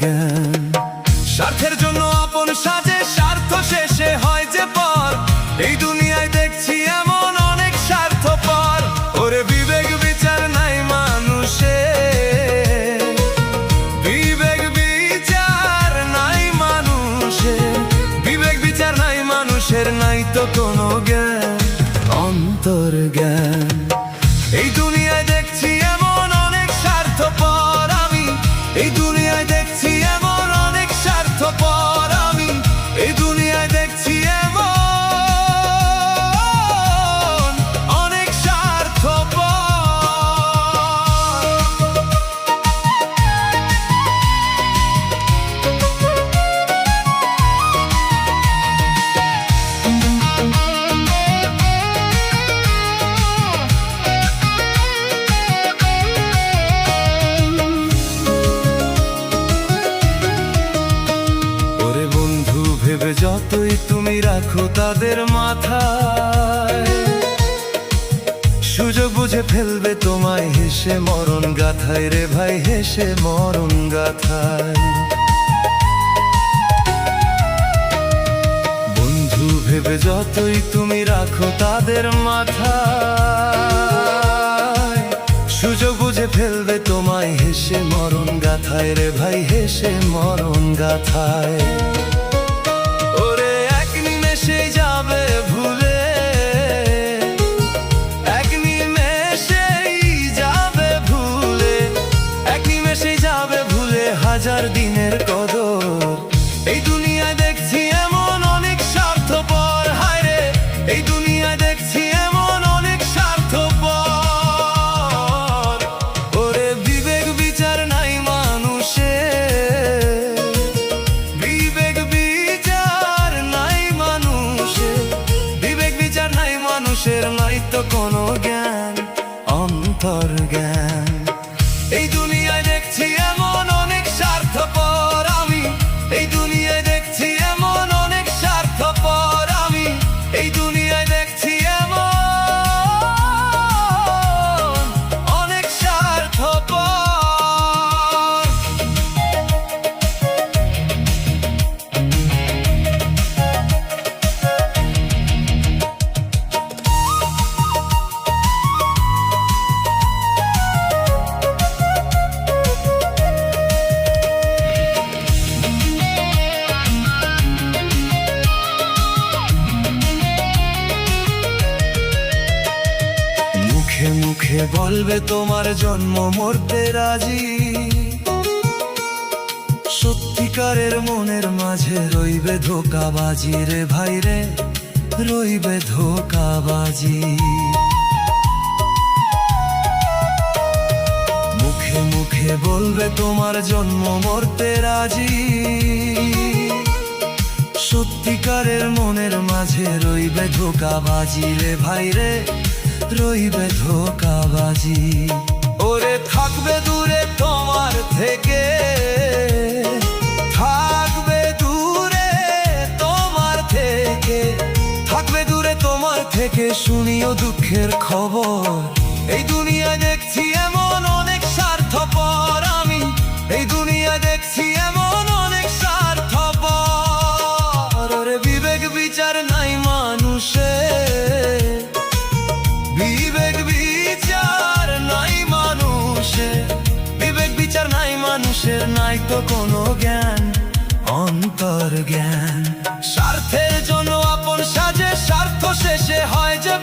জ্ঞান। স্বার্থের জন্য আপন সাজে, স্বার্থ শেষে হয় যে পর। এই দুনিয়ায় দেখছি এমন অনেক স্বার্থপর। ওরে বিবেক বিচার নাই মানুষের, বিবেক বিচার নাই মানুষের, বিবেক বিচার নাই মানুষের, নাই তো কোনো জ্ঞান, অন্তর জ্ঞান। এই দুনিয়ায় দেখছি এমন অনেক স্বার্থপর আমি, এই দুনিয়ায় দেখছি এমন অনেক স্বার্থপর আমি, এই দুনিয়ায় দেখছি এমন অনেক স্বার্থপর। ভেবে যতই তুমি রাখো তাদের মাথায়, সুযোগ বুঝে ফেলবে তোমায় হেসে মরণ গাথায় রে ভাই, হেসে মরণ গাথায়। বন্ধু ভেবে যতই তুমি রাখো তাদের মাথায়, সুযোগ বুঝে ফেলবে তোমায় হেসে মরণ গাথায় রে ভাই, হেসে মরণ গাথায়। সেই যাবে ভুলে, এক নিমেষেই যাবে ভুলে, এক নিমেষেই যাবে ভুলে হাজার দিনের কদর। এই দুনিয়ায় দেখছি এমন অনেক স্বার্থপর, হায় রে এই দুনিয়ায় দেখছি এমন অনেক স্বার্থপর। ওরে বিবেক বিচার নাই মানুষের, বিবেক বিচার নাই মানুষের, বিবেক বিচার নাই মানুষের, নাই তো কোনো জ্ঞান, অন্তর জ্ঞান। এই দুনিয়ায় দেখছি এমন অনেক স্বার্থপর আমি, এই দুনিয়ায় দেখছি এমন অনেক স্বার্থপর আমি, এই দুনিয়ায় দেখছি এমন অনেক স্বার্থপর। মুখে মুখে বলবে তোমার জন্ম মরতে রাজি, সত্যিকারের মনের মাঝে রইবে ধোঁকাবাজি রে ভাই রে, রইবে ধোঁকাবাজি। মুখে মুখে বলবে তোমার জন্ম মরতে রাজি, সত্যিকারের মনের মাঝে রইবে ধোঁকাবাজি রে ভাই রে, রইবে ধোঁকাবাজি। ওরে থাকবে দূরে তোমার থেকে, থাকবে দূরে তোমার থেকে, থাকবে দূরে তোমার থেকে, শুনিও দুঃখের খবর। এই দুনিয়ায় দেখছি এমন অনেক স্বার্থপর আমি, এই দুনিয়ায় দেখছি এমন অনেক স্বার্থপর। ওরে বিবেক বিচার নাই মানুষের, বিবেক বিচার নাই মানুষের, বিবেক বিচার নাই মানুষের, নাই তো কোনো জ্ঞান, অন্তর জ্ঞান। স্বার্থের জন্য আপন সাজে, স্বার্থ শেষে হয় যে